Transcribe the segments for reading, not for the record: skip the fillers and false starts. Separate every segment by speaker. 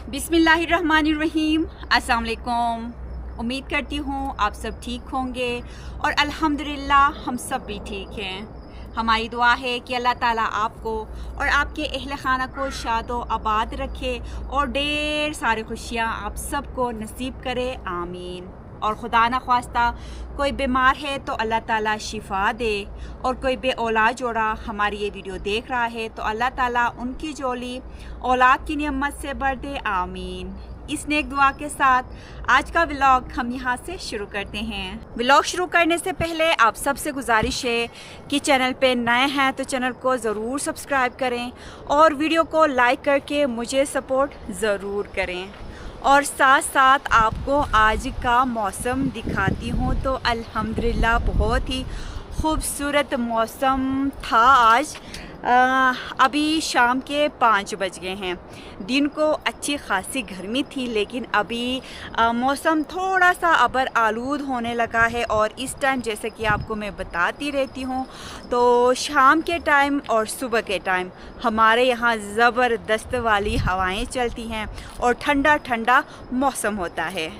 Speaker 1: बिस्मिल्लाहिर्रहमानिर्रहीम। अस्सलाम वालेकुम। उम्मीद करती हूँ आप सब ठीक होंगे और अल्हम्दुलिल्लाह हम सब भी ठीक हैं। हमारी दुआ है कि अल्लाह ताला आपको और आपके अहल खाना को शादो आबाद रखे और ढेर सारी खुशियाँ आप सबको नसीब करे, आमीन। और खुदा न ख्वास्ता कोई बीमार है तो अल्लाह ताला शिफा दे, और कोई बे औलाद जोड़ा हमारी ये वीडियो देख रहा है तो अल्लाह ताला उनकी जोली औलाद की नियमत से भर दे, आमीन। इस नेक दुआ के साथ आज का व्लॉग हम यहाँ से शुरू करते हैं। व्लॉग शुरू करने से पहले आप सबसे गुजारिश है कि चैनल पे नए हैं तो चैनल को ज़रूर सब्सक्राइब करें और वीडियो को लाइक करके मुझे सपोर्ट ज़रूर करें। और साथ साथ आपको आज का मौसम दिखाती हूँ तो अल्हम्दुलिल्लाह बहुत ही खूबसूरत मौसम था आज। अभी शाम के 5 बज गए हैं। दिन को अच्छी खासी गर्मी थी, लेकिन अभी मौसम थोड़ा सा अबर आलूद होने लगा है। और इस टाइम जैसे कि आपको मैं बताती रहती हूँ तो शाम के टाइम और सुबह के टाइम हमारे यहाँ ज़बरदस्त वाली हवाएं चलती हैं और ठंडा ठंडा मौसम होता है।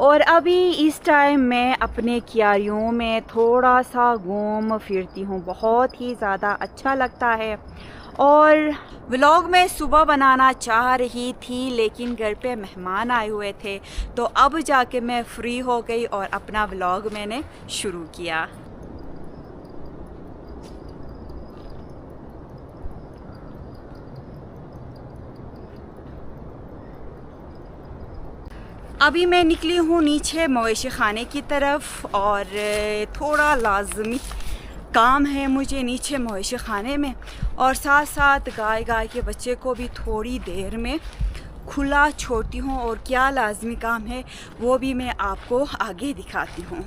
Speaker 1: और अभी इस टाइम मैं अपने क्यारियों में थोड़ा सा घूम फिरती हूँ, बहुत ही ज़्यादा अच्छा लगता है। और व्लॉग मैं सुबह बनाना चाह रही थी, लेकिन घर पे मेहमान आए हुए थे तो अब जाके मैं फ्री हो गई और अपना व्लॉग मैंने शुरू किया। अभी मैं निकली हूँ नीचे मवेशी खाने की तरफ और थोड़ा लाजमी काम है मुझे नीचे मवेशी खाने में, और साथ साथ गाय के बच्चे को भी थोड़ी देर में खुला छोड़ती हूँ। और क्या लाजमी काम है वो भी मैं आपको आगे दिखाती हूँ।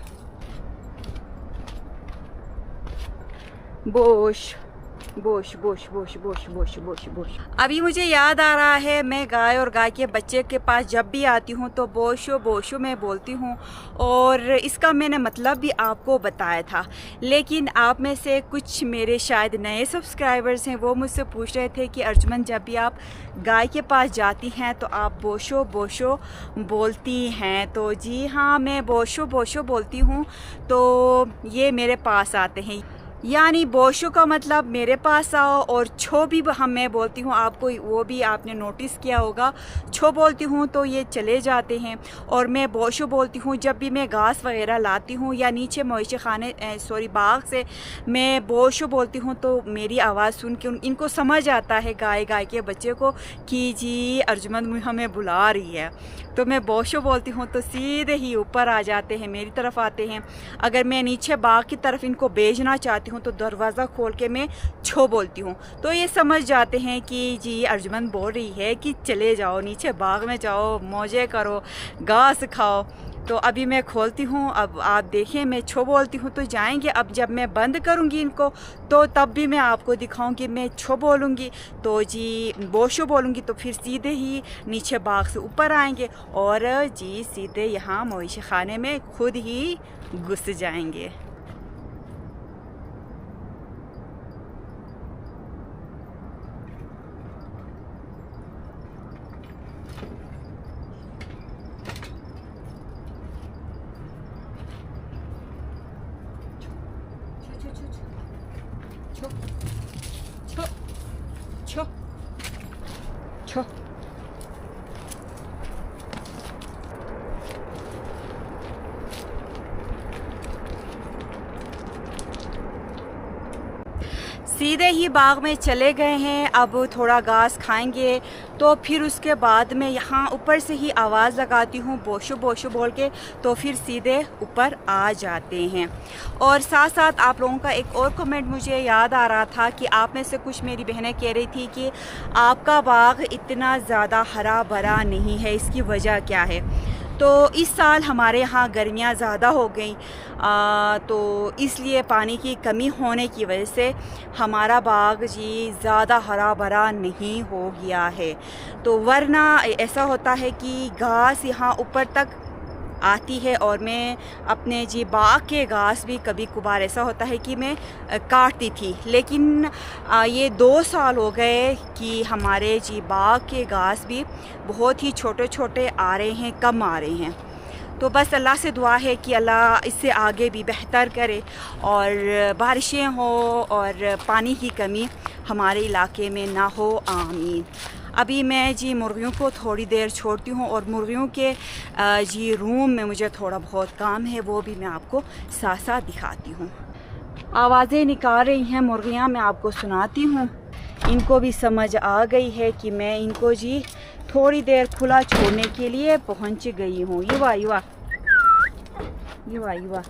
Speaker 1: बोश बोश बोश बोश बोश बोश बोश बोश। अभी मुझे याद आ रहा है, मैं गाय और गाय के बच्चे के पास जब भी आती हूँ तो बोशो बोशो मैं बोलती हूँ, और इसका मैंने मतलब भी आपको बताया था। लेकिन आप में से कुछ मेरे शायद नए सब्सक्राइबर्स हैं, वो मुझसे पूछ रहे थे कि अर्जुमन जब भी आप गाय के पास जाती हैं तो आप बोशो बोशो बोलती हैं। तो जी हाँ, मैं बोशो बोशो बोलती हूँ तो ये मेरे पास आते हैं, यानी बोशो का मतलब मेरे पास आओ, और छो भी मैं बोलती हूँ, आपको वो भी आपने नोटिस किया होगा। छो बोलती हूँ तो ये चले जाते हैं, और मैं बोशो बोलती हूँ जब भी मैं घास वगैरह लाती हूँ या नीचे मवेशी खाने बाग से मैं बोशो बोलती हूँ तो मेरी आवाज़ सुन के इनको समझ आता है गाय के बच्चे को कि जी अर्जुमन हमें बुला रही है। तो मैं बोशो बोलती हूँ तो सीधे ही ऊपर आ जाते हैं, मेरी तरफ आते हैं। अगर मैं नीचे बाग की तरफ इनको भेजना चाहती हूँ तो दरवाज़ा खोल के मैं छो बोलती हूँ तो ये समझ जाते हैं कि जी अर्जुमन बोल रही है कि चले जाओ नीचे बाग में जाओ, मौजे करो, घास खाओ। तो अभी मैं खोलती हूँ, अब आप देखें मैं छो बोलती हूँ तो जाएंगे। अब जब मैं बंद करूँगी इनको तो तब भी मैं आपको दिखाऊँगी, मैं छो बोलूँगी तो जी बोशो बोलूँगी तो फिर सीधे ही नीचे बाग से ऊपर आएंगे और जी सीधे यहाँ मवेशी खाने में खुद ही घुस जाएंगे। छो छो छो छो। सीधे ही बाग में चले गए हैं। अब थोड़ा घास खाएंगे तो फिर उसके बाद मैं यहाँ ऊपर से ही आवाज़ लगाती हूँ बोशो बोशो बोल के, तो फिर सीधे ऊपर आ जाते हैं। और साथ साथ आप लोगों का एक और कमेंट मुझे याद आ रहा था कि आप में से कुछ मेरी बहनें कह रही थी कि आपका बाग इतना ज़्यादा हरा भरा नहीं है, इसकी वजह क्या है। तो इस साल हमारे यहाँ गर्मियाँ ज़्यादा हो गई तो इसलिए पानी की कमी होने की वजह से हमारा बाग जी ज़्यादा हरा भरा नहीं हो गया है। तो वरना ऐसा होता है कि घास यहाँ ऊपर तक आती है और मैं अपने जी बाग के घास भी कभी कभार ऐसा होता है कि मैं काटती थी, लेकिन ये 2 साल हो गए कि हमारे जी बाग के घास भी बहुत ही छोटे छोटे आ रहे हैं, कम आ रहे हैं। तो बस अल्लाह से दुआ है कि अल्लाह इससे आगे भी बेहतर करे और बारिशें हो और पानी की कमी हमारे इलाके में ना हो, आमीन। अभी मैं जी मुर्गियों को थोड़ी देर छोड़ती हूँ और मुर्गियों के जी रूम में मुझे थोड़ा बहुत काम है, वो भी मैं आपको साथ साथ दिखाती हूँ। आवाज़ें निकाल रही हैं मुर्गियाँ, मैं आपको सुनाती हूँ। इनको भी समझ आ गई है कि मैं इनको जी थोड़ी देर खुला छोड़ने के लिए पहुंच गई हूँ। युवा युवा युवा युवा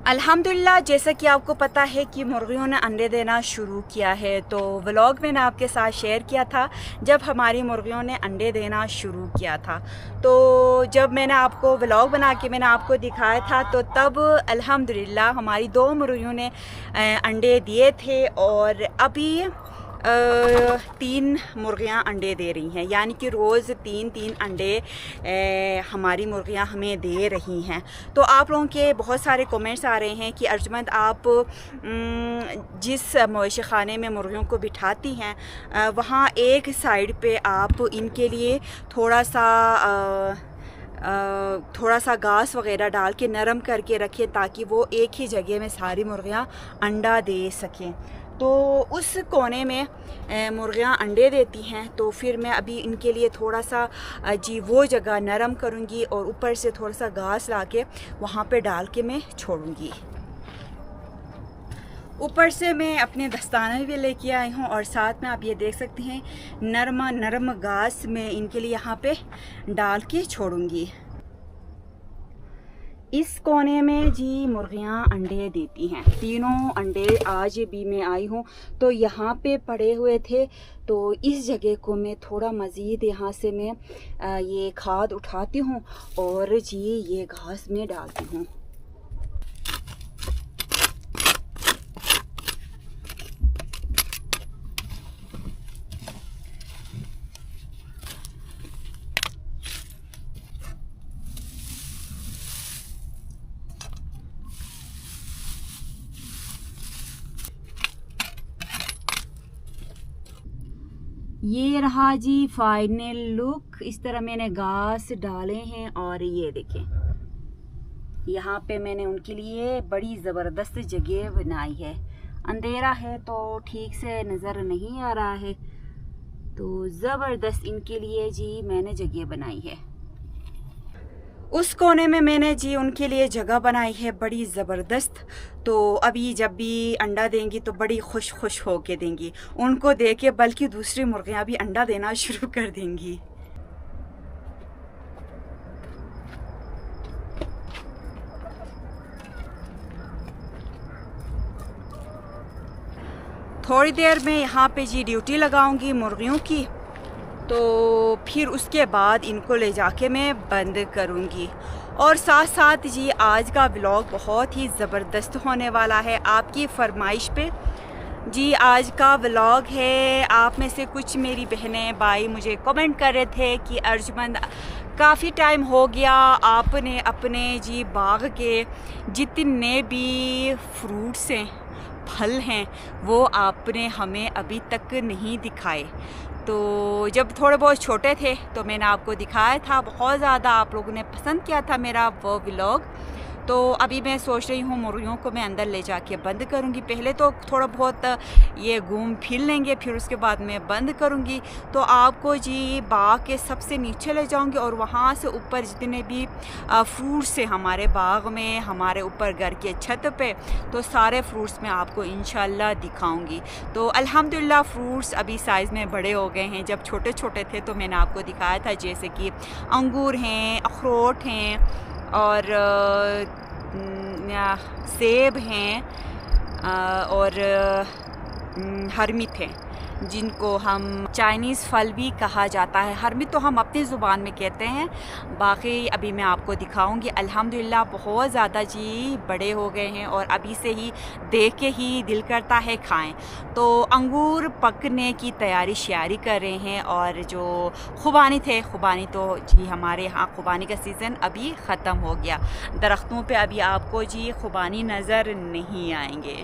Speaker 1: अल्हम्दुलिल्लाह, जैसा कि आपको पता है कि मुर्गियों ने अंडे देना शुरू किया है। तो व्लॉग मैंने आपके साथ शेयर किया था जब हमारी मुर्गियों ने अंडे देना शुरू किया था। तो जब मैंने आपको व्लॉग बना के मैंने आपको दिखाया था तो तब अल्हम्दुलिल्लाह हमारी 2 मुर्गियों ने अंडे दिए थे और अभी 3 मुर्गियाँ अंडे दे रही हैं, यानी कि रोज़ 3-3 अंडे हमारी मुर्गियाँ हमें दे रही हैं। तो आप लोगों के बहुत सारे कमेंट्स आ रहे हैं कि अर्जुमंद आप जिस मवेशी खाने में मुर्गियों को बिठाती हैं वहाँ एक साइड पे आप इनके लिए थोड़ा सा घास वगैरह डाल के नरम करके रखें ताकि वो एक ही जगह में सारी मुर्गियाँ अंडा दे सकें। तो उस कोने में मुर्गियाँ अंडे देती हैं, तो फिर मैं अभी इनके लिए थोड़ा सा जी वो जगह नरम करूँगी और ऊपर से थोड़ा सा घास ला के वहाँ पे डाल के मैं छोड़ूँगी। ऊपर से मैं अपने दस्ताने भी लेके आई हूँ और साथ में आप ये देख सकते हैं नरम घास मैं इनके लिए यहाँ पे डाल के छोड़ूँगी। इस कोने में जी मुर्गियाँ अंडे देती हैं, 3 अंडे आज भी मैं आई हूँ तो यहाँ पे पड़े हुए थे। तो इस जगह को मैं थोड़ा मज़ीद यहाँ से मैं ये खाद उठाती हूँ और जी ये घास में डालती हूँ। ये रहा जी फाइनल लुक। इस तरह मैंने घास डाले हैं और ये देखें यहाँ पे मैंने उनके लिए बड़ी ज़बरदस्त जगह बनाई है। अंधेरा है तो ठीक से नज़र नहीं आ रहा है, तो ज़बरदस्त इनके लिए जी मैंने जगह बनाई है। उस कोने में मैंने जी उनके लिए जगह बनाई है बड़ी ज़बरदस्त। तो अभी जब भी अंडा देंगी तो बड़ी खुश हो के देंगी, उनको दे के बल्कि दूसरी मुर्गियाँ भी अंडा देना शुरू कर देंगी। थोड़ी देर में यहाँ पे जी ड्यूटी लगाऊंगी मुर्गियों की, तो फिर उसके बाद इनको ले जाके मैं बंद करूँगी। और साथ साथ जी आज का व्लॉग बहुत ही ज़बरदस्त होने वाला है आपकी फरमाइश पे। जी आज का व्लॉग है, आप में से कुछ मेरी बहनें भाई मुझे कमेंट कर रहे थे कि अर्जुमंद काफ़ी टाइम हो गया आपने अपने जी बाग के जितने भी फ्रूट्स हैं, फल हैं, वो आपने हमें अभी तक नहीं दिखाए। तो जब थोड़े बहुत छोटे थे तो मैंने आपको दिखाया था, बहुत ज़्यादा आप लोगों ने पसंद किया था मेरा वो व्लॉग। तो अभी मैं सोच रही हूँ मुर्गियों को मैं अंदर ले जाके बंद करूँगी। पहले तो थोड़ा बहुत ये घूम फिर लेंगे, फिर उसके बाद मैं बंद करूँगी। तो आपको जी बाग के सबसे नीचे ले जाऊँगी और वहाँ से ऊपर जितने भी फ्रूट्स हैं हमारे बाग में, हमारे ऊपर घर के छत पे, तो सारे फ्रूट्स मैं आपको इंशाल्लाह दिखाऊँगी। तो अल्हम्दुलिल्लाह फ्रूट्स अभी साइज़ में बड़े हो गए हैं। जब छोटे छोटे थे तो मैंने आपको दिखाया था, जैसे कि अंगूर हैं, अखरोट हैं और सेब हैं और हरमित हैं। जिनको हम चाइनीज़ फल भी कहा जाता है। हरमित तो हम अपनी ज़ुबान में कहते हैं, बाकी अभी मैं आपको दिखाऊंगी। अल्हम्दुलिल्लाह बहुत ज़्यादा जी बड़े हो गए हैं और अभी से ही देख के ही दिल करता है खाएं। तो अंगूर पकने की तैयारी श्यारी कर रहे हैं। और जो खुबानी थे, खुबानी तो जी हमारे यहाँ खुबानी का सीज़न अभी ख़त्म हो गया। दरख्तों पे अभी आपको जी खुबानी नज़र नहीं आएंगे।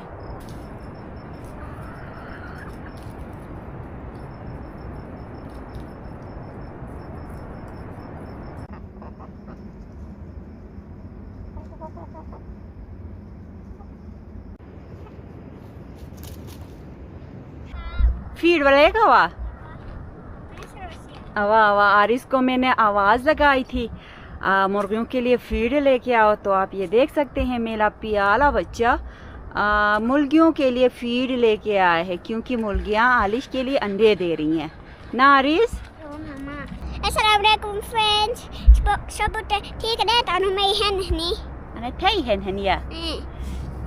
Speaker 1: फीड वालेगा वाह आवा आवा आरिस को मैंने आवाज़ लगाई थी मुर्गियों के लिए फीड लेके आओ। तो आप ये देख सकते हैं मेरा प्याला बच्चा मुर्गियों के लिए फीड लेके आया है, क्योंकि मुर्गियाँ आलिश के लिए अंडे दे रही हैं ना आरिस।
Speaker 2: Assalamualaikum friends. Sebut ठीक है तानु मैं hen ni.
Speaker 1: अरे थई है या।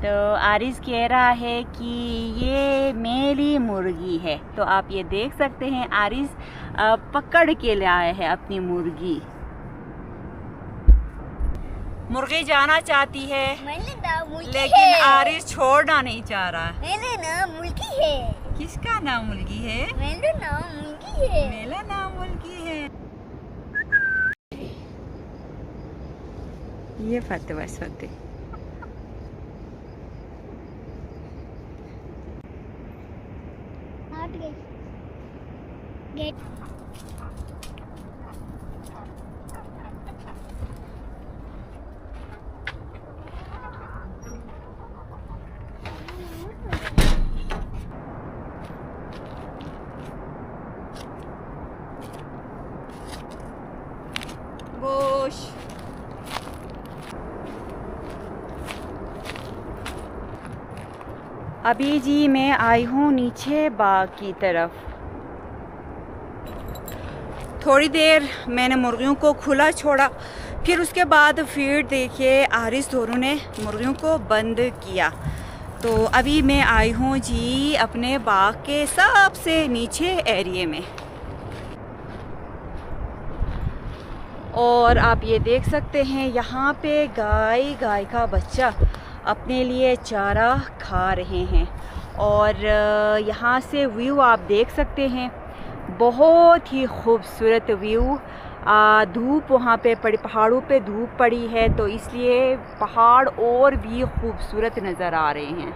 Speaker 1: तो आरिस कह रहा है कि ये मेरी मुर्गी है। तो आप ये देख सकते हैं आरिस पकड़ के लाया है अपनी मुर्गी। मुर्गी जाना चाहती है लेकिन आरिस छोड़ना नहीं चाह रहा।
Speaker 2: मेरा नाम मुर्गी है।
Speaker 1: किसका नाम मुर्गी है?
Speaker 2: मेरा नाम मुर्गी है।
Speaker 1: मेरा नाम मुर्गी है। ये फतेह बस फतेह।
Speaker 2: गेट
Speaker 1: गोश अभी जी मैं आई हूँ नीचे बाग की तरफ। थोड़ी देर मैंने मुर्गियों को खुला छोड़ा, फिर उसके बाद फीड देखिए आरिस दोनों ने मुर्गियों को बंद किया। तो अभी मैं आई हूँ जी अपने बाग के सबसे नीचे एरिए में। और आप ये देख सकते हैं यहाँ पे गाय का बच्चा अपने लिए चारा खा रहे हैं। और यहाँ से व्यू आप देख सकते हैं, बहुत ही खूबसूरत व्यू। धूप वहाँ पे पड़ी, पहाड़ों पे धूप पड़ी है तो इसलिए पहाड़ और भी खूबसूरत नज़र आ रहे हैं।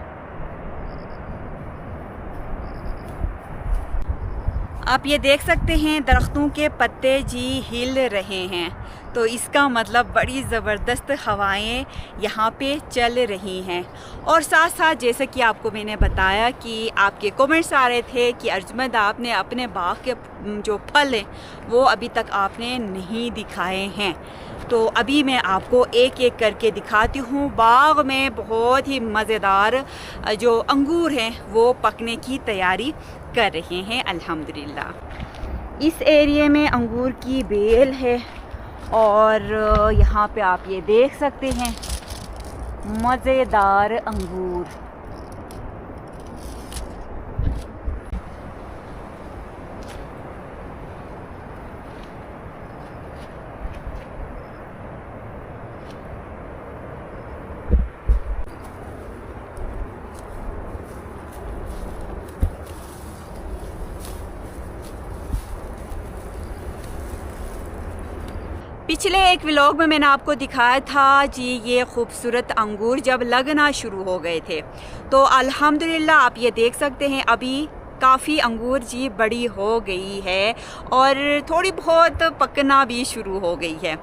Speaker 1: आप ये देख सकते हैं दरख्तों के पत्ते जी हिल रहे हैं, तो इसका मतलब बड़ी ज़बरदस्त हवाएं यहाँ पे चल रही हैं। और साथ साथ जैसे कि आपको मैंने बताया कि आपके कमेंट्स आ रहे थे कि अर्जुमंद आपने अपने बाग के जो फल हैं वो अभी तक आपने नहीं दिखाए हैं। तो अभी मैं आपको एक एक करके दिखाती हूँ। बाग में बहुत ही मज़ेदार जो अंगूर हैं वो पकने की तैयारी कर रहे हैं अल्हम्दुलिल्लाह। इस एरिए में अंगूर की बेल है और यहाँ पे आप ये देख सकते हैं मज़ेदार अंगूर। पिछले एक व्लॉग में मैंने आपको दिखाया था जी ये खूबसूरत अंगूर जब लगना शुरू हो गए थे। तो अल्हम्दुलिल्लाह आप ये देख सकते हैं अभी काफ़ी अंगूर जी बड़ी हो गई है और थोड़ी बहुत पकना भी शुरू हो गई है।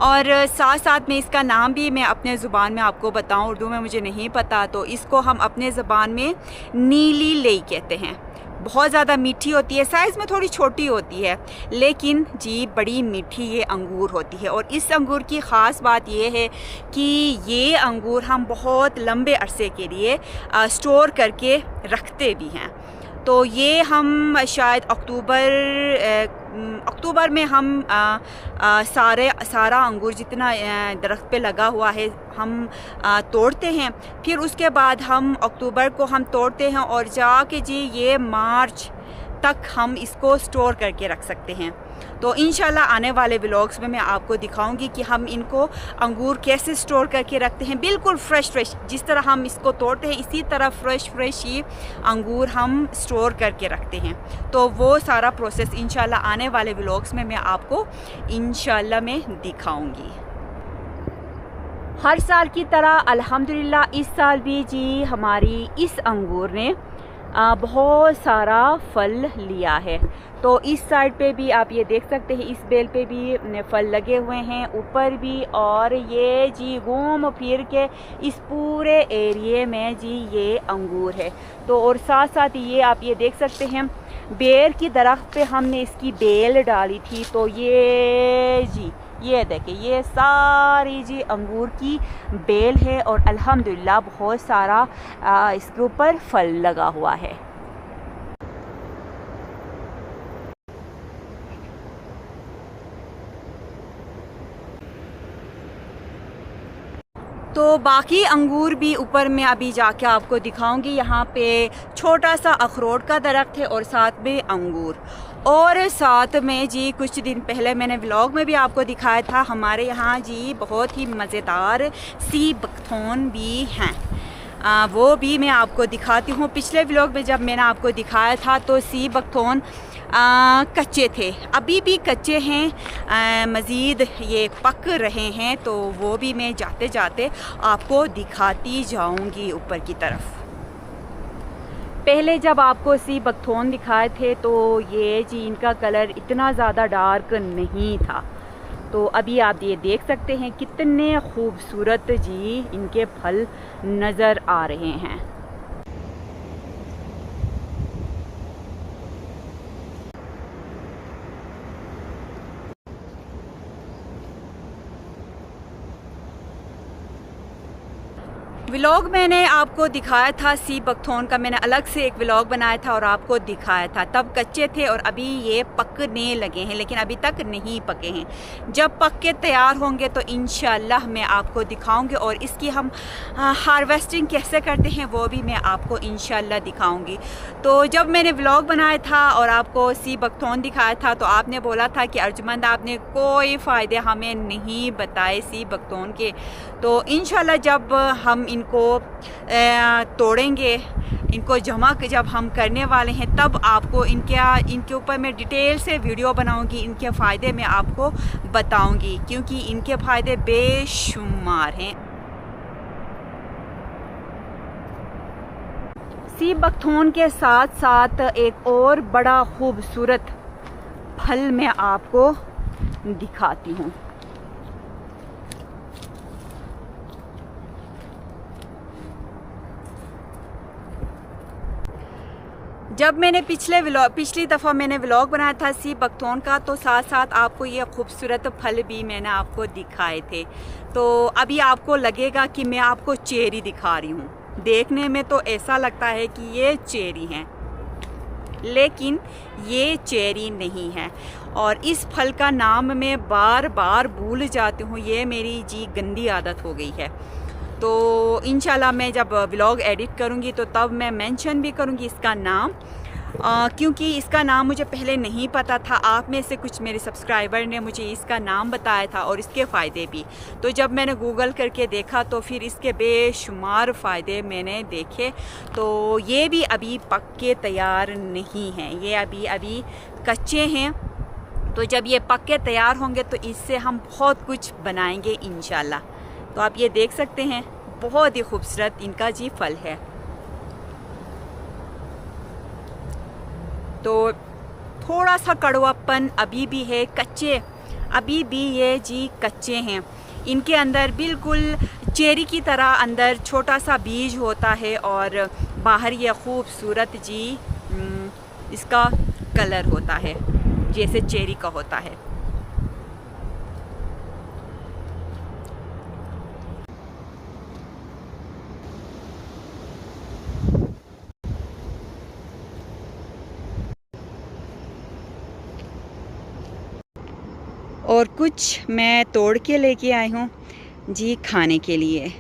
Speaker 1: और साथ साथ में इसका नाम भी मैं अपने ज़ुबान में आपको बताऊं, उर्दू में मुझे नहीं पता, तो इसको हम अपने ज़ुबान में नीली लेई कहते हैं। बहुत ज़्यादा मीठी होती है, साइज़ में थोड़ी छोटी होती है लेकिन जी बड़ी मीठी ये अंगूर होती है। और इस अंगूर की ख़ास बात ये है कि ये अंगूर हम बहुत लंबे अरसे के लिए स्टोर करके रखते भी हैं। तो ये हम शायद अक्टूबर में हम सारा अंगूर जितना दरख्त पे लगा हुआ है हम तोड़ते हैं। फिर उसके बाद हम अक्टूबर को हम तोड़ते हैं और जाके जी ये मार्च तक हम इसको स्टोर करके रख सकते हैं। तो इंशाल्लाह आने वाले व्लॉग्स में मैं आपको दिखाऊंगी कि हम इनको अंगूर कैसे स्टोर करके रखते हैं, बिल्कुल फ्रेश जिस तरह हम इसको तोड़ते हैं इसी तरह फ्रेश ही अंगूर हम स्टोर करके रखते हैं। तो वो सारा प्रोसेस इंशाल्लाह आने वाले व्लॉग्स में मैं आपको इंशाल्लाह मैं दिखाऊंगी। हर साल की तरह अल्हम्दुलिल्लाह इस साल भी जी हमारी इस अंगूर ने बहुत सारा फल लिया है। तो इस साइड पे भी आप ये देख सकते हैं, इस बेल पे भी फल लगे हुए हैं, ऊपर भी, और ये जी घूम फिर के इस पूरे एरिए में जी ये अंगूर है। तो और साथ साथ ये आप ये देख सकते हैं बेर की दरख्त पे हमने इसकी बेल डाली थी। तो ये जी ये देखिए ये सारी जी अंगूर की बेल है और अल्हम्दुलिल्लाह बहुत सारा इसके ऊपर फल लगा हुआ है। तो बाकी अंगूर भी ऊपर में अभी जाके आपको दिखाऊंगी। यहाँ पे छोटा सा अखरोट का दरख्त है और साथ में अंगूर, और साथ में जी कुछ दिन पहले मैंने व्लॉग में भी आपको दिखाया था हमारे यहाँ जी बहुत ही मज़ेदार सी बकथौन भी हैं। वो भी मैं आपको दिखाती हूँ। पिछले व्लॉग में जब मैंने आपको दिखाया था तो सी बकथौन कच्चे थे, अभी भी कच्चे हैं, मज़ीद ये पक रहे हैं। तो वो भी मैं जाते जाते आपको दिखाती जाऊंगी ऊपर की तरफ। पहले जब आपको सी बकथौन दिखाए थे तो ये जी इनका कलर इतना ज़्यादा डार्क नहीं था। तो अभी आप ये देख सकते हैं कितने खूबसूरत जी इनके फल नज़र आ रहे हैं। व्लॉग मैंने आपको दिखाया था सी बकथौन का, मैंने अलग से एक व्लॉग बनाया था और आपको दिखाया था। तब कच्चे थे और अभी ये पकने लगे हैं, लेकिन अभी तक नहीं पके हैं। जब पक के तैयार होंगे तो इंशाल्लाह मैं आपको दिखाऊंगी, और इसकी हम हार्वेस्टिंग कैसे करते हैं वो भी मैं आपको इंशाल्लाह दिखाऊंगी। तो जब मैंने व्लॉग बनाया था और आपको सी बकथौन दिखाया था तो आपने बोला था कि अर्जुमंद आपने कोई फ़ायदे हमें नहीं बताए सी बकथौन के। तो इंशाल्लाह जब हम इनको तोड़ेंगे, इनको जमा जब हम करने वाले हैं, तब आपको इनके ऊपर मैं डिटेल से वीडियो बनाऊंगी, इनके फ़ायदे मैं आपको बताऊंगी, क्योंकि इनके फ़ायदे बेशुमार हैं। सी बकथौन के साथ साथ एक और बड़ा खूबसूरत फल मैं आपको दिखाती हूँ। जब मैंने पिछली दफ़ा मैंने व्लॉग बनाया था सी बकथौन का, तो साथ साथ आपको ये खूबसूरत फल भी मैंने आपको दिखाए थे। तो अभी आपको लगेगा कि मैं आपको चेरी दिखा रही हूँ, देखने में तो ऐसा लगता है कि ये चेरी हैं, लेकिन ये चेरी नहीं है। और इस फल का नाम मैं बार बार भूल जाती हूँ, ये मेरी जी गंदी आदत हो गई है। तो इंशाल्लाह मैं जब व्लॉग एडिट करूँगी तो तब मैं मेंशन भी करूँगी इसका नाम, क्योंकि इसका नाम मुझे पहले नहीं पता था। आप में से कुछ मेरे सब्सक्राइबर ने मुझे इसका नाम बताया था और इसके फ़ायदे भी। तो जब मैंने गूगल करके देखा तो फिर इसके बेशुमार फ़ायदे मैंने देखे। तो ये भी अभी पक के तैयार नहीं हैं, ये अभी कच्चे हैं। तो जब ये पक के तैयार होंगे तो इससे हम बहुत कुछ बनाएंगे इंशाल्लाह। तो आप ये देख सकते हैं बहुत ही खूबसूरत इनका जी फल है। तो थोड़ा सा कड़वापन अभी भी है, कच्चे अभी भी ये जी कच्चे हैं। इनके अंदर बिल्कुल चेरी की तरह अंदर छोटा सा बीज होता है और बाहर ये खूबसूरत जी इसका कलर होता है जैसे चेरी का होता है। और कुछ मैं तोड़ के लेके आई हूँ जी खाने के लिए।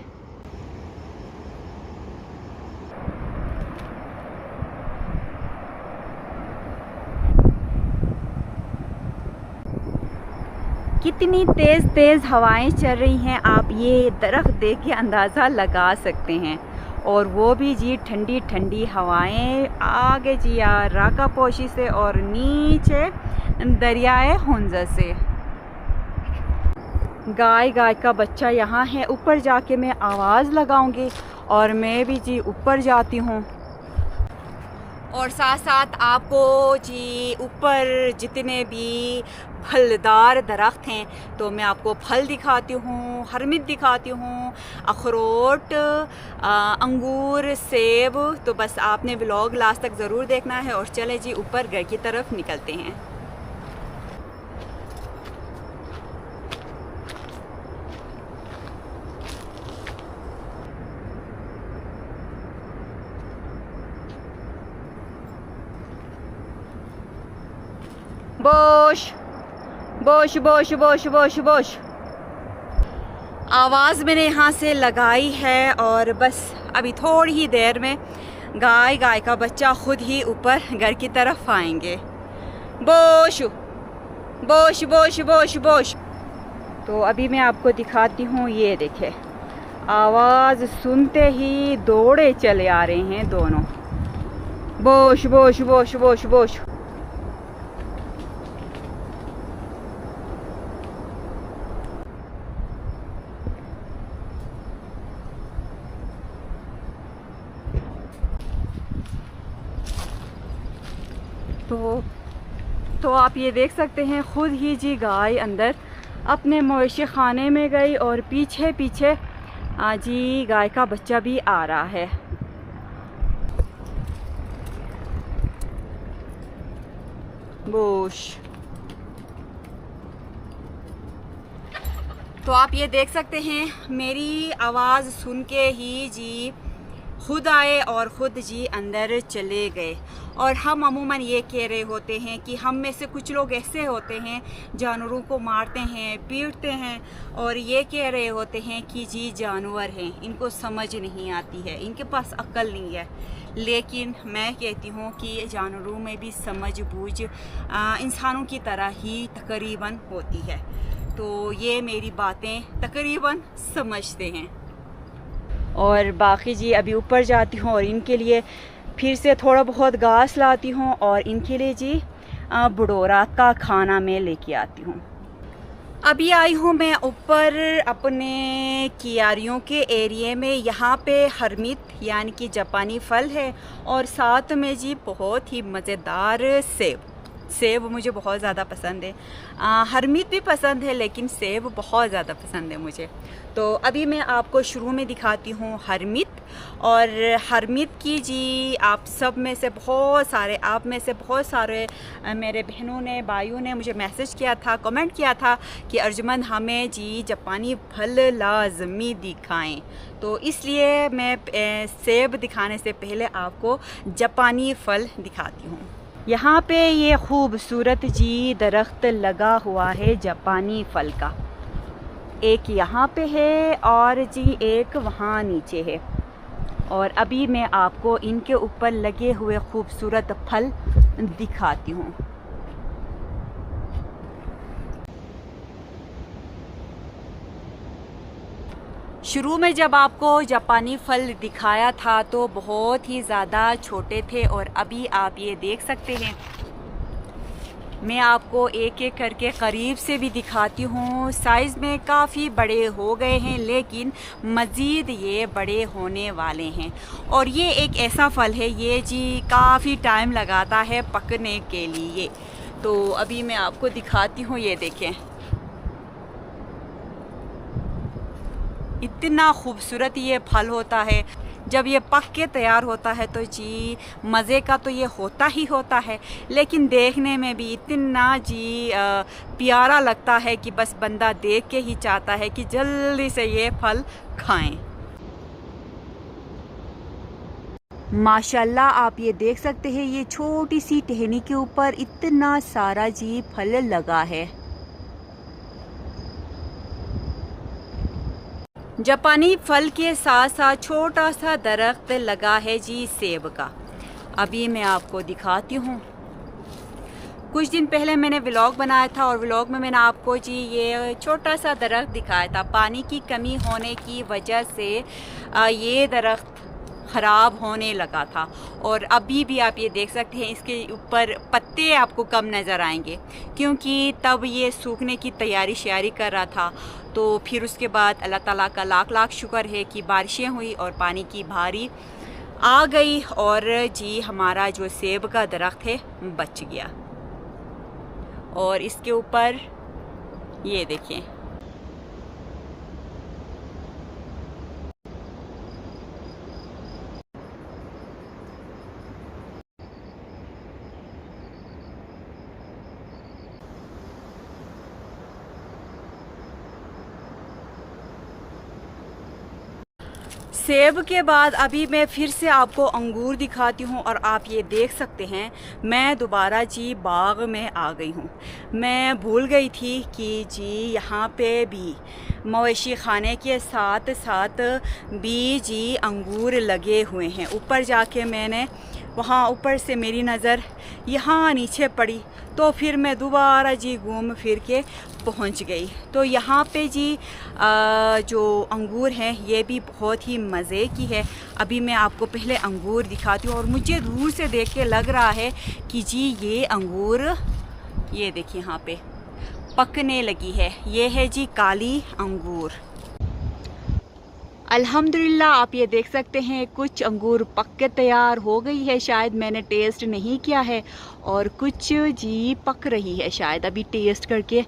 Speaker 1: कितनी तेज़ तेज़ हवाएं चल रही हैं, आप ये दरख्त देख के अंदाज़ा लगा सकते हैं। और वो भी जी ठंडी ठंडी हवाएं आगे जी राकापोशी से और नीचे दरियाए हुंजा से। गाय का बच्चा यहाँ है। ऊपर जाके मैं आवाज़ लगाऊंगी और मैं भी जी ऊपर जाती हूँ और साथ साथ आपको जी ऊपर जितने भी फलदार दरख्त हैं तो मैं आपको फल दिखाती हूँ, हरमित दिखाती हूँ, अखरोट, अंगूर, सेब। तो बस आपने व्लॉग लास्ट तक ज़रूर देखना है। और चले जी ऊपर घर की तरफ निकलते हैं। बोश बोश बोश बोश बोश बोश आवाज़ मैंने यहाँ से लगाई है और बस अभी थोड़ी ही देर में गाय का बच्चा खुद ही ऊपर घर की तरफ आएंगे। बोश बोश बोश बोश बोश। तो अभी मैं आपको दिखाती हूँ, ये देखे आवाज़ सुनते ही दौड़े चले आ रहे हैं दोनों। बोश बोश बोश बोश बोश। तो आप ये देख सकते हैं खुद ही जी गाय अंदर अपने मवेशी खाने में गई और पीछे पीछे जी गाय का बच्चा भी आ रहा है। बोश। तो आप ये देख सकते हैं मेरी आवाज़ सुन के ही जी खुद आए और ख़ुद जी अंदर चले गए। और हम अमूमन ये कह रहे होते हैं कि हम में से कुछ लोग ऐसे होते हैं जानवरों को मारते हैं, पीटते हैं और ये कह रहे होते हैं कि जी जानवर हैं, इनको समझ नहीं आती है, इनके पास अक्ल नहीं है। लेकिन मैं कहती हूँ कि जानवरों में भी समझ बूझ इंसानों की तरह ही तकरीबन होती है। तो ये मेरी बातें तकरीबन समझते हैं। और बाकी जी अभी ऊपर जाती हूँ और इनके लिए फिर से थोड़ा बहुत घास लाती हूँ और इनके लिए जी बड़ोरा का खाना मैं लेके आती हूँ। अभी आई हूँ मैं ऊपर अपने कियारियों के एरिया में। यहाँ पे हरमित यानी कि जापानी फल है और साथ में जी बहुत ही मज़ेदार सेब मुझे बहुत ज़्यादा पसंद है। हरमित भी पसंद है लेकिन सेब बहुत ज़्यादा पसंद है मुझे। तो अभी मैं आपको शुरू में दिखाती हूँ हरमित। और हरमित की जी आप में से बहुत सारे मेरे बहनों ने, भाइयों ने मुझे मैसेज किया था, कमेंट किया था कि अर्जुमंद हमें जी जापानी फल लाजमी दिखाएं। तो इसलिए मैं सेब दिखाने से पहले आपको जापानी फल दिखाती हूँ। यहाँ पे ये खूबसूरत जी दरख्त लगा हुआ है जापानी फल का। एक यहाँ पे है और जी एक वहाँ नीचे है। और अभी मैं आपको इनके ऊपर लगे हुए खूबसूरत फल दिखाती हूँ। शुरू में जब आपको जापानी फल दिखाया था तो बहुत ही ज़्यादा छोटे थे और अभी आप ये देख सकते हैं। मैं आपको एक एक करके करीब से भी दिखाती हूँ। साइज़ में काफ़ी बड़े हो गए हैं लेकिन मज़ीद ये बड़े होने वाले हैं। और ये एक ऐसा फल है ये जी काफ़ी टाइम लगाता है पकने के लिए। तो अभी मैं आपको दिखाती हूँ, ये देखें इतना खूबसूरत ये फल होता है। जब ये पक के तैयार होता है तो जी मज़े का तो ये होता ही होता है, लेकिन देखने में भी इतना जी प्यारा लगता है कि बस बंदा देख के ही चाहता है कि जल्दी से ये फल खाएं। माशाल्लाह आप ये देख सकते हैं ये छोटी सी टहनी के ऊपर इतना सारा जी फल लगा है। जापानी फल के साथ साथ छोटा सा दरख्त लगा है जी सेब का। अभी मैं आपको दिखाती हूँ। कुछ दिन पहले मैंने व्लॉग बनाया था और व्लॉग में मैंने आपको जी ये छोटा सा दरख्त दिखाया था। पानी की कमी होने की वजह से ये दरख्त ख़राब होने लगा था और अभी भी आप ये देख सकते हैं इसके ऊपर पत्ते आपको कम नज़र आएंगे, क्योंकि तब ये सूखने की तैयारी श्यारी कर रहा था। तो फिर उसके बाद अल्लाह ताला का लाख लाख शुक्र है कि बारिशें हुई और पानी की भारी आ गई और जी हमारा जो सेब का दरख्त है बच गया। और इसके ऊपर ये देखें, सेब के बाद अभी मैं फिर से आपको अंगूर दिखाती हूँ। और आप ये देख सकते हैं मैं दोबारा जी बाग में आ गई हूँ। मैं भूल गई थी कि जी यहाँ पे भी मवेशी खाने के साथ साथ भी जी अंगूर लगे हुए हैं। ऊपर जाके मैंने वहाँ ऊपर से मेरी नज़र यहाँ नीचे पड़ी तो फिर मैं दोबारा जी घूम फिर के पहुँच गई। तो यहाँ पे जी जो अंगूर हैं ये भी बहुत ही मज़े की है। अभी मैं आपको पहले अंगूर दिखाती हूँ और मुझे दूर से देख के लग रहा है कि जी ये अंगूर, ये देखिए यहाँ पे पकने लगी है। ये है जी काली अंगूर। अल्हम्दुलिल्लाह आप ये देख सकते हैं कुछ अंगूर पक के तैयार हो गई है, शायद मैंने टेस्ट नहीं किया है, और कुछ जी पक रही है, शायद अभी टेस्ट करके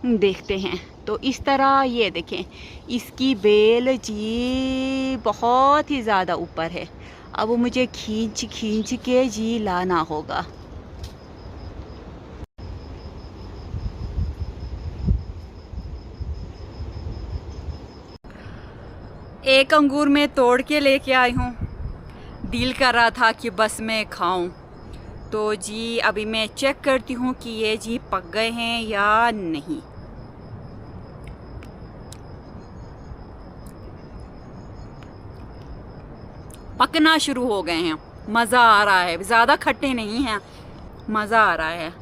Speaker 1: देखते हैं। तो इस तरह ये देखें इसकी बेल जी बहुत ही ज़्यादा ऊपर है। अब वो मुझे खींच खींच के जी लाना होगा। एक अंगूर में तोड़ के लेके आई हूँ, दिल कर रहा था कि बस मैं खाऊं। तो जी अभी मैं चेक करती हूँ कि ये जी पक गए हैं या नहीं। पकना शुरू हो गए हैं, मज़ा आ रहा है, ज़्यादा खट्टे नहीं हैं, मज़ा आ रहा है।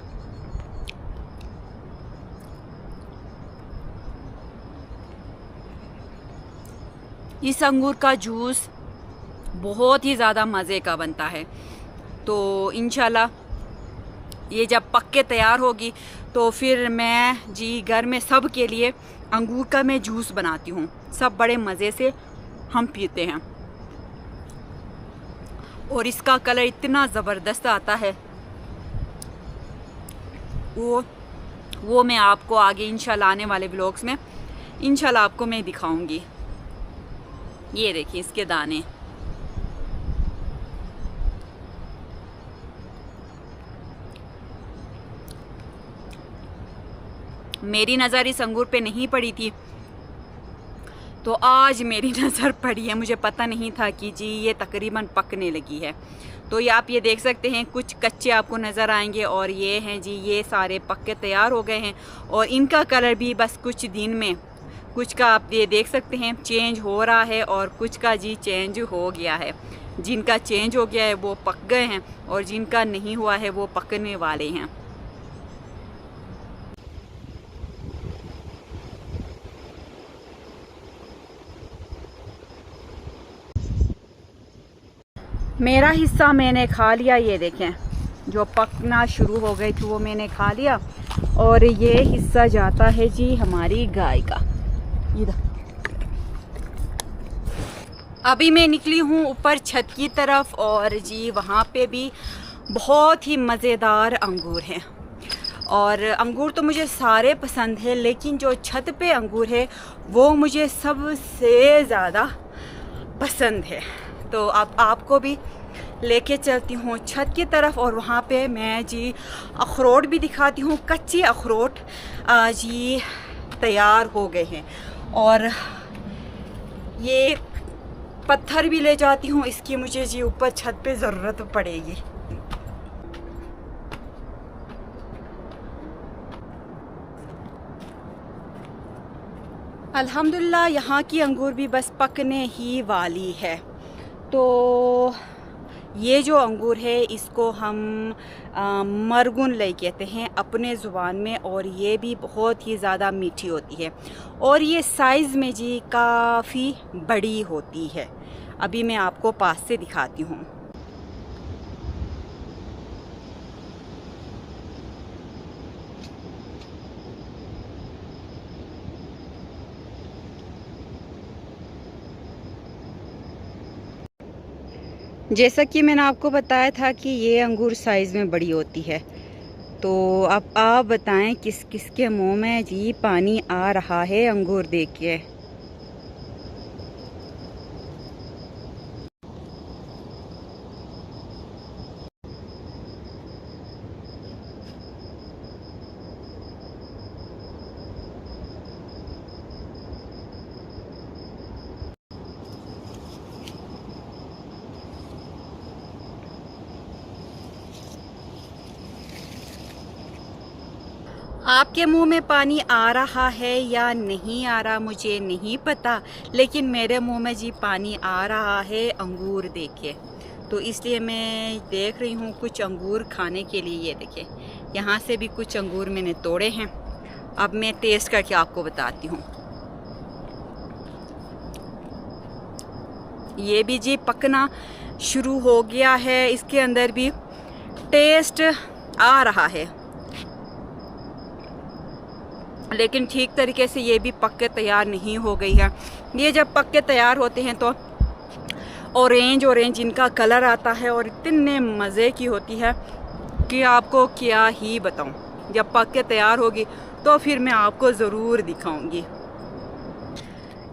Speaker 1: इस अंगूर का जूस बहुत ही ज़्यादा मज़े का बनता है। तो इंशाल्लाह ये जब पक के तैयार होगी तो फिर मैं जी घर में सब के लिए अंगूर का मैं जूस बनाती हूँ। सब बड़े मज़े से हम पीते हैं और इसका कलर इतना ज़बरदस्त आता है, वो मैं आपको आगे इंशाल्लाह आने वाले व्लॉग्स में इंशाल्लाह आपको मैं दिखाऊंगी। ये देखिए इसके दाने, मेरी नज़र इस अंगूर पे नहीं पड़ी थी तो आज मेरी नज़र पड़ी है। मुझे पता नहीं था कि जी ये तकरीबन पकने लगी है। तो ये आप ये देख सकते हैं कुछ कच्चे आपको नज़र आएंगे और ये हैं जी ये सारे पक के तैयार हो गए हैं और इनका कलर भी बस कुछ दिन में, कुछ का आप ये देख सकते हैं चेंज हो रहा है और कुछ का जी चेंज हो गया है। जिनका चेंज हो गया है वो पक गए हैं और जिनका नहीं हुआ है वो पकने वाले हैं। मेरा हिस्सा मैंने खा लिया, ये देखें जो पकना शुरू हो गई थी वो मैंने खा लिया और ये हिस्सा जाता है जी हमारी गाय का। इधर अभी मैं निकली हूँ ऊपर छत की तरफ और जी वहाँ पे भी बहुत ही मज़ेदार अंगूर हैं। और अंगूर तो मुझे सारे पसंद है, लेकिन जो छत पे अंगूर है वो मुझे सबसे ज़्यादा पसंद है। तो अब आपको भी लेके चलती हूँ छत की तरफ और वहाँ पे मैं जी अखरोट भी दिखाती हूँ। कच्चे अखरोट जी तैयार हो गए हैं और ये पत्थर भी ले जाती हूँ, इसकी मुझे जी ऊपर छत पे ज़रूरत पड़ेगी। अल्हम्दुलिल्लाह यहाँ की अंगूर भी बस पकने ही वाली है। तो ये जो अंगूर है इसको हम मरगुन लई कहते हैं अपने ज़ुबान में, और ये भी बहुत ही ज़्यादा मीठी होती है और ये साइज़ में जी काफ़ी बड़ी होती है। अभी मैं आपको पास से दिखाती हूँ। जैसा कि मैंने आपको बताया था कि ये अंगूर साइज़ में बड़ी होती है, तो अब आप बताएं किस किस के मुंह में जी पानी आ रहा है अंगूर देख के। आपके मुंह में पानी आ रहा है या नहीं आ रहा मुझे नहीं पता, लेकिन मेरे मुंह में जी पानी आ रहा है अंगूर देख के। तो इसलिए मैं देख रही हूँ कुछ अंगूर खाने के लिए। ये देखिए, यहाँ से भी कुछ अंगूर मैंने तोड़े हैं। अब मैं टेस्ट करके आपको बताती हूँ। ये भी जी पकना शुरू हो गया है, इसके अंदर भी टेस्ट आ रहा है, लेकिन ठीक तरीके से ये भी पक के तैयार नहीं हो गई है। ये जब पक के तैयार होते हैं तो ऑरेंज इनका कलर आता है और इतने मज़े की होती है कि आपको क्या ही बताऊं। जब पक के तैयार होगी तो फिर मैं आपको ज़रूर दिखाऊंगी।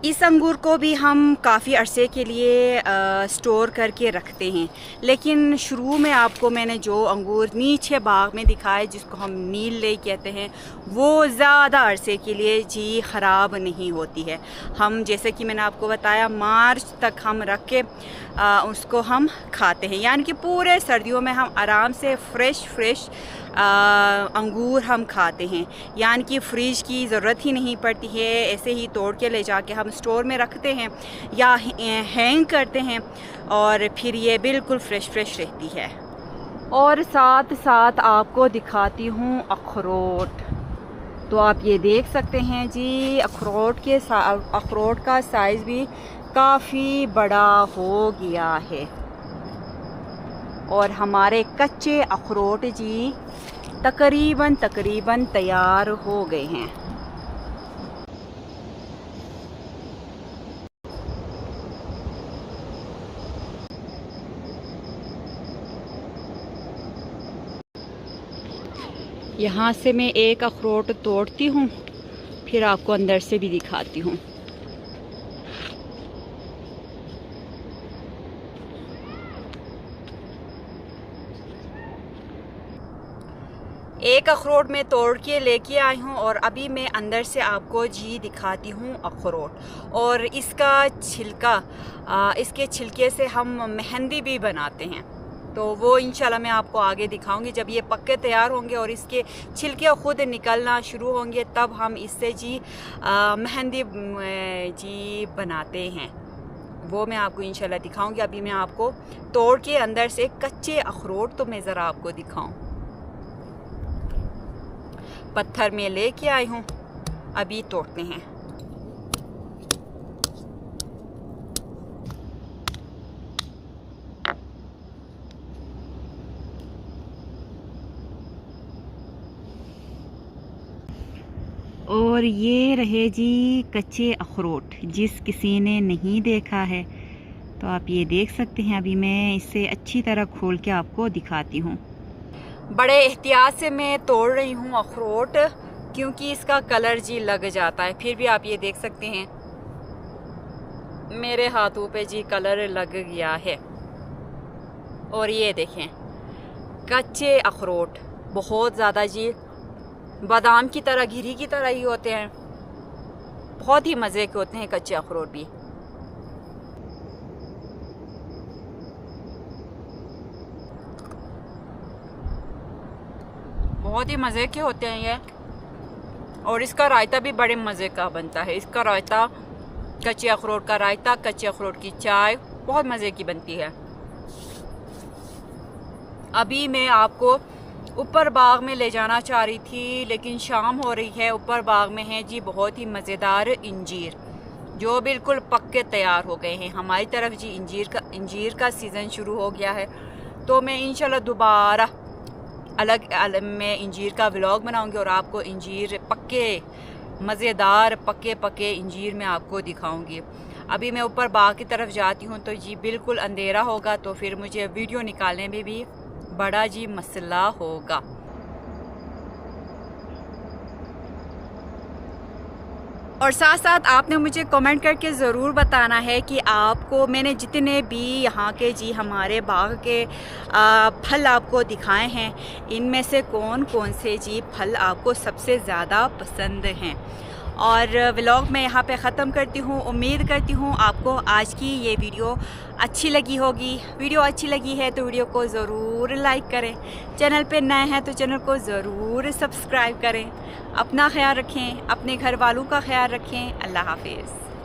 Speaker 1: इस अंगूर को भी हम काफ़ी अरसे के लिए स्टोर करके रखते हैं, लेकिन शुरू में आपको मैंने जो अंगूर नीचे बाग में दिखाए जिसको हम नील लेई कहते हैं, वो ज़्यादा अरसे के लिए जी ख़राब नहीं होती है। हम जैसे कि मैंने आपको बताया मार्च तक हम रख के उसको हम खाते हैं, यानी कि पूरे सर्दियों में हम आराम से फ्रेश अंगूर हम खाते हैं, यानी कि फ्रिज की ज़रूरत ही नहीं पड़ती है। ऐसे ही तोड़ के ले जाके हम स्टोर में रखते हैं या हैंग करते हैं और फिर ये बिल्कुल फ्रेश रहती है। और साथ साथ आपको दिखाती हूँ अखरोट। तो आप ये देख सकते हैं जी अखरोट का साइज़ भी काफ़ी बड़ा हो गया है और हमारे कच्चे अखरोट जी तकरीबन तैयार हो गए हैं। यहाँ से मैं एक अखरोट तोड़ती हूँ, फिर आपको अंदर से भी दिखाती हूँ। एक अखरोट में तोड़ के लेके आई हूँ और अभी मैं अंदर से आपको जी दिखाती हूँ अखरोट। और इसका छिलका, इसके छिलके से हम मेहंदी भी बनाते हैं, तो वो इंशाल्लाह मैं आपको आगे दिखाऊंगी। जब ये पक्के तैयार होंगे और इसके छिलके खुद निकलना शुरू होंगे तब हम इससे जी मेहंदी जी बनाते हैं, वो मैं आपको इंशाल्लाह दिखाऊंगी। अभी मैं आपको तोड़ के अंदर से कच्चे अखरोट तो मैं ज़रा आपको दिखाऊं। पत्थर में लेके आई हूँ, अभी तोड़ते हैं। और ये रहे जी कच्चे अखरोट, जिस किसी ने नहीं देखा है तो आप ये देख सकते हैं। अभी मैं इसे अच्छी तरह खोल के आपको दिखाती हूँ। बड़े एहतियात से मैं तोड़ रही हूँ अखरोट, क्योंकि इसका कलर जी लग जाता है। फिर भी आप ये देख सकते हैं मेरे हाथों पे जी कलर लग गया है। और ये देखें कच्चे अखरोट बहुत ज़्यादा जी बादाम की तरह, घिरी की तरह ही होते हैं, बहुत ही मज़े के होते हैं कच्चे अखरोट भी। बहुत ही मज़े के होते हैं ये। और इसका रायता भी बड़े मज़े का बनता है। इसका रायता, कच्चे अखरोट का रायता, कच्चे अखरोट की चाय बहुत मज़े की बनती है। अभी मैं आपको ऊपर बाग में ले जाना चाह रही थी, लेकिन शाम हो रही है। ऊपर बाग में है जी बहुत ही मज़ेदार इंजीर जो बिल्कुल पक्के तैयार हो गए हैं। हमारी तरफ जी इंजीर का सीज़न शुरू हो गया है, तो मैं इंशाल्लाह दोबारा अलग मैं इंजीर का व्लॉग बनाऊंगी और आपको इंजीर पक्के मज़ेदार पक्के इंजीर मैं आपको दिखाऊंगी। अभी मैं ऊपर बाग की तरफ जाती हूँ तो जी बिल्कुल अंधेरा होगा, तो फिर मुझे वीडियो निकालने में भी बड़ा जी मसला होगा। और साथ साथ आपने मुझे कमेंट करके ज़रूर बताना है कि आपको मैंने जितने भी यहाँ के जी हमारे बाग के फल आपको दिखाए हैं, इनमें से कौन कौन से जी फल आपको सबसे ज़्यादा पसंद हैं। और व्लॉग मैं यहाँ पे ख़त्म करती हूँ। उम्मीद करती हूँ आपको आज की ये वीडियो अच्छी लगी होगी। वीडियो अच्छी लगी है तो वीडियो को ज़रूर लाइक करें, चैनल पे नए हैं तो चैनल को ज़रूर सब्सक्राइब करें। अपना ख्याल रखें, अपने घर वालों का ख्याल रखें। अल्लाह हाफिज़।